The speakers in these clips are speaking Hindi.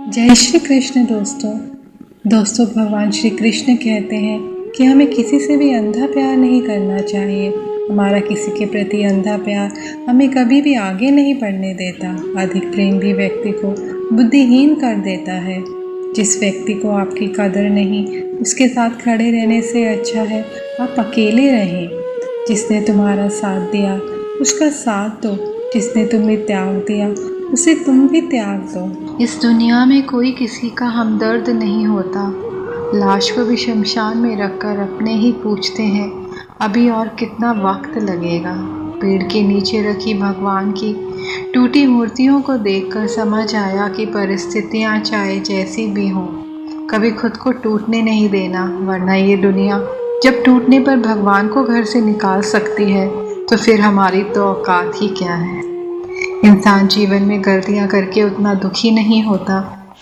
जय श्री कृष्ण दोस्तों भगवान श्री कृष्ण कहते हैं कि हमें किसी से भी अंधा प्यार नहीं करना चाहिए। हमारा किसी के प्रति अंधा प्यार हमें कभी भी आगे नहीं बढ़ने देता। अधिक प्रेम भी व्यक्ति को बुद्धिहीन कर देता है। जिस व्यक्ति को आपकी कदर नहीं, उसके साथ खड़े रहने से अच्छा है आप अकेले रहें। जिसने तुम्हारा साथ दिया उसका साथ दो, जिसने तुम्हें त्याग दिया उसे तुम भी त्याग दो। इस दुनिया में कोई किसी का हमदर्द नहीं होता। लाश को भी शमशान में रखकर अपने ही पूछते हैं अभी और कितना वक्त लगेगा। पेड़ के नीचे रखी भगवान की टूटी मूर्तियों को देखकर समझ आया कि परिस्थितियां चाहे जैसी भी हों, कभी खुद को टूटने नहीं देना, वरना ये दुनिया जब टूटने पर भगवान को घर से निकाल सकती है तो फिर हमारी तो औकात ही क्या है। इंसान जीवन में गलतियां करके उतना दुखी नहीं होता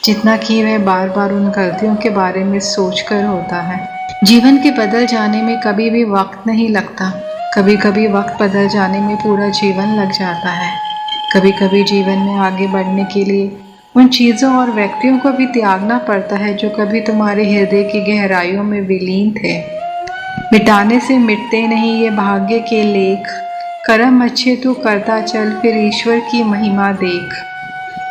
जितना कि वह बार बार उन गलतियों के बारे में सोचकर होता है। जीवन के बदल जाने में कभी भी वक्त नहीं लगता, कभी कभी वक्त बदल जाने में पूरा जीवन लग जाता है। कभी कभी जीवन में आगे बढ़ने के लिए उन चीज़ों और व्यक्तियों को भी त्यागना पड़ता है जो कभी तुम्हारे हृदय की गहराइयों में विलीन थे। मिटाने से मिटते नहीं ये भाग्य के लेख, कर्म अच्छे तू करता चल फिर ईश्वर की महिमा देख।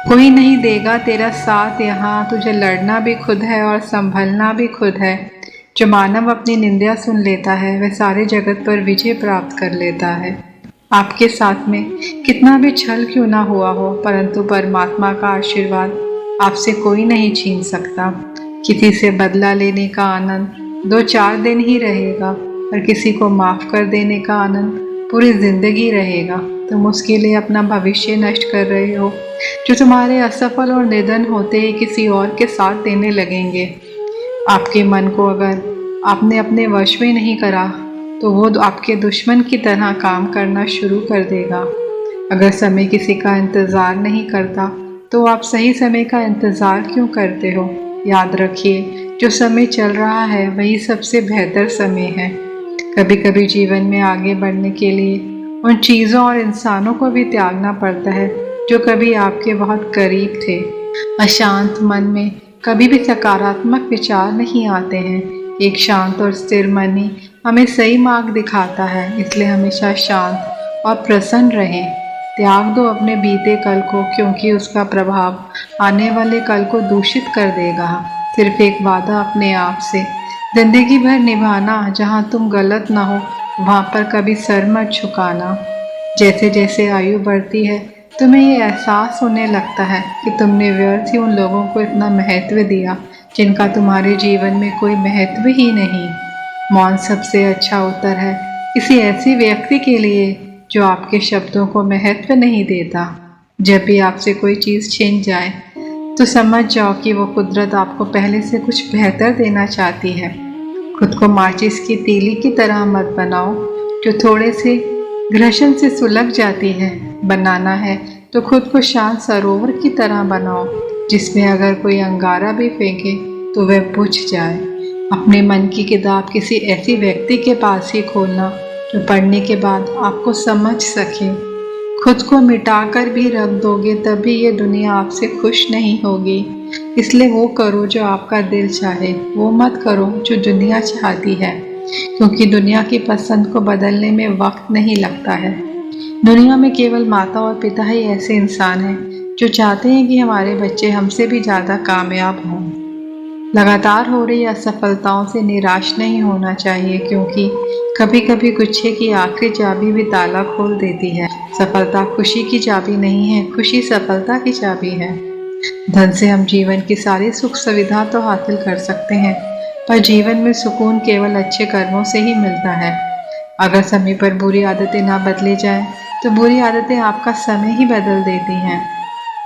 कोई नहीं देगा तेरा साथ यहाँ, तुझे लड़ना भी खुद है और संभलना भी खुद है। जो मानव अपनी निंदा सुन लेता है वह सारे जगत पर विजय प्राप्त कर लेता है। आपके साथ में कितना भी छल क्यों ना हुआ हो, परंतु परमात्मा का आशीर्वाद आपसे कोई नहीं छीन सकता। किसी से बदला लेने का आनंद 2-4 दिन ही रहेगा और किसी को माफ़ कर देने का आनंद पूरी जिंदगी रहेगा। तुम उसके लिए अपना भविष्य नष्ट कर रहे हो जो तुम्हारे असफल और निधन होते ही किसी और के साथ देने लगेंगे। आपके मन को अगर आपने अपने वश में नहीं करा तो वो आपके दुश्मन की तरह काम करना शुरू कर देगा। अगर समय किसी का इंतज़ार नहीं करता तो आप सही समय का इंतज़ार क्यों करते हो। याद रखिए जो समय चल रहा है वही सबसे बेहतर समय है। कभी कभी जीवन में आगे बढ़ने के लिए उन चीज़ों और इंसानों को भी त्यागना पड़ता है जो कभी आपके बहुत करीब थे। अशांत मन में कभी भी सकारात्मक विचार नहीं आते हैं। एक शांत और स्थिर मन ही हमें सही मार्ग दिखाता है, इसलिए हमेशा शांत और प्रसन्न रहें। त्याग दो अपने बीते कल को, क्योंकि उसका प्रभाव आने वाले कल को दूषित कर देगा। सिर्फ एक वादा अपने आप से जिंदगी भर निभाना, जहाँ तुम गलत ना हो वहाँ पर कभी सर मत झुकाना। जैसे जैसे आयु बढ़ती है तुम्हें ये एहसास होने लगता है कि तुमने व्यर्थ ही उन लोगों को इतना महत्व दिया जिनका तुम्हारे जीवन में कोई महत्व ही नहीं। मौन सबसे अच्छा उत्तर है किसी ऐसे व्यक्ति के लिए जो आपके शब्दों को महत्व नहीं देता। जब भी आपसे कोई चीज़ छिन जाए तो समझ जाओ कि वो कुदरत आपको पहले से कुछ बेहतर देना चाहती है। खुद को माचिस की तीली की तरह मत बनाओ जो थोड़े से घर्षण से सुलग जाती है। बनाना है तो खुद को शांत सरोवर की तरह बनाओ जिसमें अगर कोई अंगारा भी फेंके तो वह बुझ जाए। अपने मन की किताब किसी ऐसी व्यक्ति के पास ही खोलना जो पढ़ने के बाद आपको समझ सके। खुद को मिटाकर भी रख दोगे तभी ये दुनिया आपसे खुश नहीं होगी। इसलिए वो करो जो आपका दिल चाहे, वो मत करो जो दुनिया चाहती है, क्योंकि दुनिया की पसंद को बदलने में वक्त नहीं लगता है। दुनिया में केवल माता और पिता ही ऐसे इंसान हैं जो चाहते हैं कि हमारे बच्चे हमसे भी ज़्यादा कामयाब हों। लगातार हो रही असफलताओं से निराश नहीं होना चाहिए, क्योंकि कभी कभी गुच्छे की आखिरी चाबी भी ताला खोल देती है। सफलता खुशी की चाबी नहीं है, खुशी सफलता की चाबी है। धन से हम जीवन की सारी सुख सुविधा तो हासिल कर सकते हैं, पर जीवन में सुकून केवल अच्छे कर्मों से ही मिलता है। अगर समय पर बुरी आदतें ना बदले जाएं, तो बुरी आदतें आपका समय ही बदल देती हैं।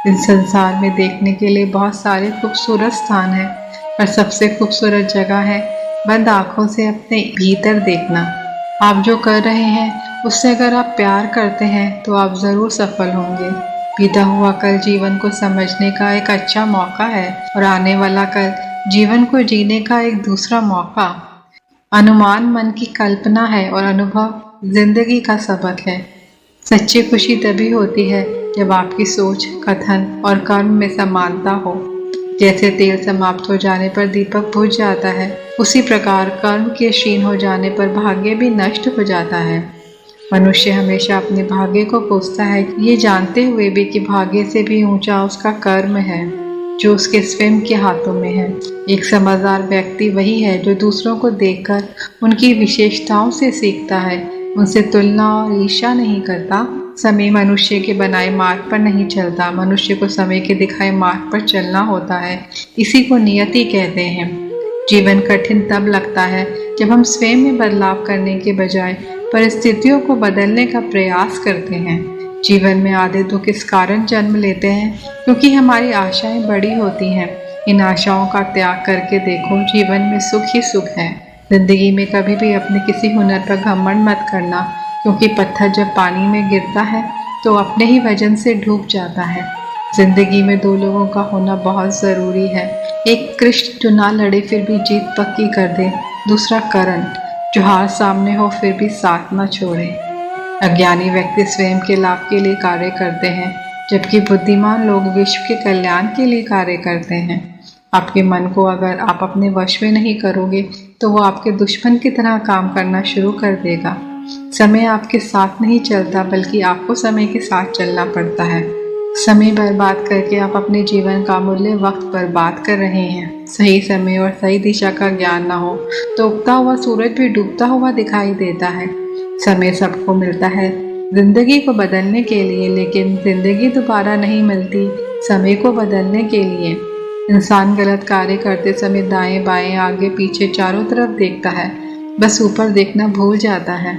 इस संसार में देखने के लिए बहुत सारे खूबसूरत स्थान हैं, पर सबसे खूबसूरत जगह है बंद आँखों से अपने भीतर देखना। आप जो कर रहे हैं उससे अगर आप प्यार करते हैं तो आप ज़रूर सफल होंगे। बीता हुआ कल जीवन को समझने का एक अच्छा मौका है और आने वाला कल जीवन को जीने का एक दूसरा मौका। अनुमान मन की कल्पना है और अनुभव जिंदगी का सबक है। सच्ची खुशी तभी होती है जब आपकी सोच, कथन और कर्म में समानता हो। जैसे तेल समाप्त हो जाने पर दीपक बुझ जाता है, उसी प्रकार कर्म के क्षीण हो जाने पर भाग्य भी नष्ट हो जाता है। मनुष्य हमेशा अपने भाग्य को कोसता है, ये जानते हुए भी कि भाग्य से भी ऊंचा उसका कर्म है, जो उसके स्वयं के हाथों में है। एक समझदार व्यक्ति वही है जो दूसरों को देखकर उनकी विशेषताओं से सीखता है, उनसे तुलना और ईर्ष्या नहीं करता। समय मनुष्य के बनाए मार्ग पर नहीं चलता, मनुष्य को समय के दिखाए मार्ग पर चलना होता है। इसी को नियति कहते हैं। जीवन कठिन तब लगता है जब हम स्वयं में बदलाव करने के बजाय परिस्थितियों को बदलने का प्रयास करते हैं। जीवन में आधे दुख इस कारण जन्म लेते हैं क्योंकि हमारी आशाएं बड़ी होती हैं। इन आशाओं का त्याग करके देखो, जीवन में सुख ही सुख है। जिंदगी में कभी भी अपने किसी हुनर पर घमंड मत करना, क्योंकि पत्थर जब पानी में गिरता है तो अपने ही वजन से डूब जाता है। जिंदगी में दो लोगों का होना बहुत ज़रूरी है। एक कृष्ण जो ना लड़े फिर भी जीत पक्की कर दे, दूसरा करण जो हार सामने हो फिर भी साथ न छोड़े। अज्ञानी व्यक्ति स्वयं के लाभ के लिए कार्य करते हैं, जबकि बुद्धिमान लोग विश्व के कल्याण के लिए कार्य करते हैं। आपके मन को अगर आप अपने वश में नहीं करोगे तो वो आपके दुश्मन की तरह काम करना शुरू कर देगा। समय आपके साथ नहीं चलता, बल्कि आपको समय के साथ चलना पड़ता है। समय बर्बाद करके आप अपने जीवन का मूल्य वक्त बर्बाद कर रहे हैं। सही समय और सही दिशा का ज्ञान ना हो तो उगता हुआ सूरज भी डूबता हुआ दिखाई देता है। समय सबको मिलता है जिंदगी को बदलने के लिए, लेकिन जिंदगी दोबारा नहीं मिलती समय को बदलने के लिए। इंसान गलत कार्य करते समय दाएं बाएं आगे पीछे चारों तरफ देखता है, बस ऊपर देखना भूल जाता है।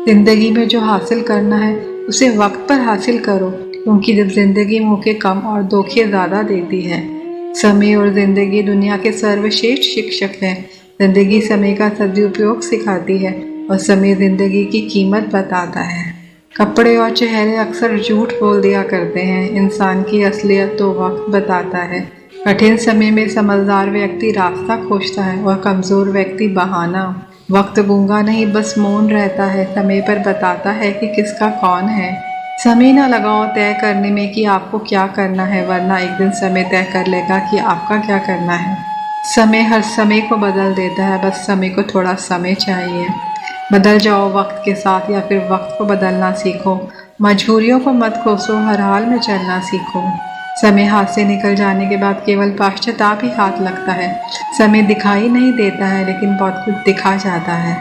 जिंदगी में जो हासिल करना है उसे वक्त पर हासिल करो, क्योंकि जब जिंदगी मौके कम और धोखे ज़्यादा देती है। समय और जिंदगी दुनिया के सर्वश्रेष्ठ शिक्षक हैं। जिंदगी समय का सदुपयोग सिखाती है और समय जिंदगी की कीमत बताता है। कपड़े और चेहरे अक्सर झूठ बोल दिया करते हैं, इंसान की असलियत तो वक्त बताता है। कठिन समय में समझदार व्यक्ति रास्ता खोजता है और कमज़ोर व्यक्ति बहाना। वक्त गूंगा नहीं, बस मौन रहता है, समय पर बताता है कि किसका कौन है। समय ना लगाओ तय करने में कि आपको क्या करना है, वरना एक दिन समय तय कर लेगा कि आपका क्या करना है। समय हर समय को बदल देता है, बस समय को थोड़ा समय चाहिए। बदल जाओ वक्त के साथ या फिर वक्त को बदलना सीखो। मजबूरियों को मत कोसो, हर हाल में चलना सीखो। समय हाथ से निकल जाने के बाद केवल पश्चाताप ही हाथ लगता है। समय दिखाई नहीं देता है, लेकिन बहुत कुछ दिखा जाता है।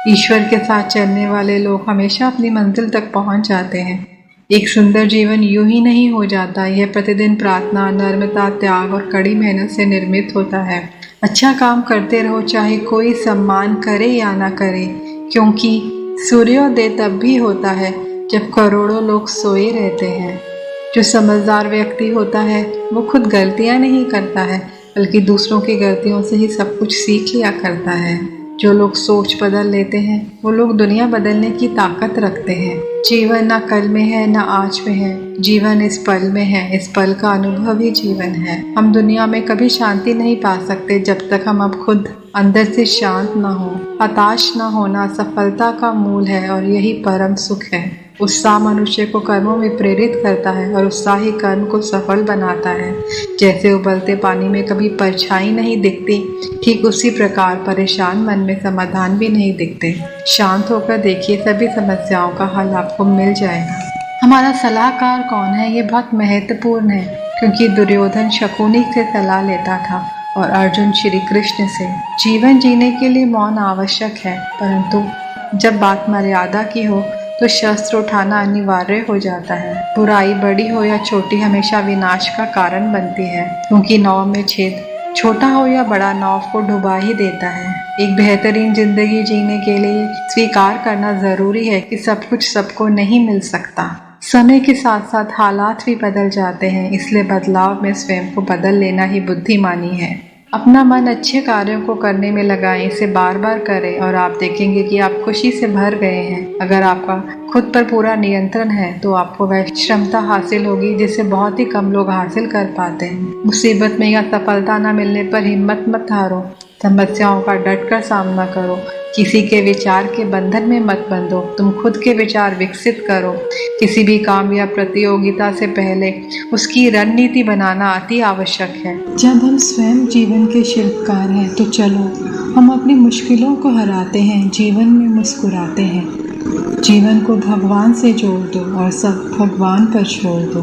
ईश्वर के साथ चलने वाले लोग हमेशा अपनी मंजिल तक पहुंच जाते हैं। एक सुंदर जीवन यूं ही नहीं हो जाता, यह प्रतिदिन प्रार्थना, नम्रता, त्याग और कड़ी मेहनत से निर्मित होता है। अच्छा काम करते रहो, चाहे कोई सम्मान करे या ना करे, क्योंकि सूर्योदय तब भी होता है जब करोड़ों लोग सोए रहते हैं। जो समझदार व्यक्ति होता है वो खुद गलतियां नहीं करता है, बल्कि दूसरों की गलतियों से ही सब कुछ सीख लिया करता है। जो लोग सोच बदल लेते हैं वो लोग दुनिया बदलने की ताकत रखते हैं। जीवन ना कल में है ना आज में है, जीवन इस पल में है, इस पल का अनुभव ही जीवन है। हम दुनिया में कभी शांति नहीं पा सकते जब तक हम अब खुद अंदर से शांत ना हो। हताश ना होना सफलता का मूल है और यही परम सुख है। उत्साह मनुष्य को कर्मों में प्रेरित करता है और उत्साह ही कर्म को सफल बनाता है। जैसे उबलते पानी में कभी परछाई नहीं दिखती, ठीक उसी प्रकार परेशान मन में समाधान भी नहीं दिखते। शांत होकर देखिए, सभी समस्याओं का हल आपको मिल जाएगा। हमारा सलाहकार कौन है, ये बहुत महत्वपूर्ण है, क्योंकि दुर्योधन शकुनी से सलाह लेता था और अर्जुन श्री कृष्ण से। जीवन जीने के लिए मौन आवश्यक है, परंतु जब बात मर्यादा की हो तो शस्त्र उठाना अनिवार्य हो जाता है। बुराई बड़ी हो या छोटी हमेशा विनाश का कारण बनती है, क्योंकि नाव में छेद छोटा हो या बड़ा नाव को डुबा ही देता है। एक बेहतरीन जिंदगी जीने के लिए स्वीकार करना जरूरी है कि सब कुछ सबको नहीं मिल सकता। समय के साथ साथ हालात भी बदल जाते हैं, इसलिए बदलाव में स्वयं को बदल लेना ही बुद्धिमानी है। अपना मन अच्छे कार्यों को करने में लगाएं, इसे बार बार करें और आप देखेंगे कि आप खुशी से भर गए हैं। अगर आपका खुद पर पूरा नियंत्रण है तो आपको वह क्षमता हासिल होगी जिसे बहुत ही कम लोग हासिल कर पाते हैं। मुसीबत में या सफलता न मिलने पर हिम्मत मत हारो, समस्याओं का डटकर सामना करो, किसी के विचार के बंधन में मत बंधो, तुम खुद के विचार विकसित करो। किसी भी काम या प्रतियोगिता से पहले उसकी रणनीति बनाना अति आवश्यक है। जब हम स्वयं जीवन के शिल्पकार हैं तो चलो हम अपनी मुश्किलों को हराते हैं, जीवन में मुस्कुराते हैं। जीवन को भगवान से जोड़ दो और सब भगवान पर छोड़ दो।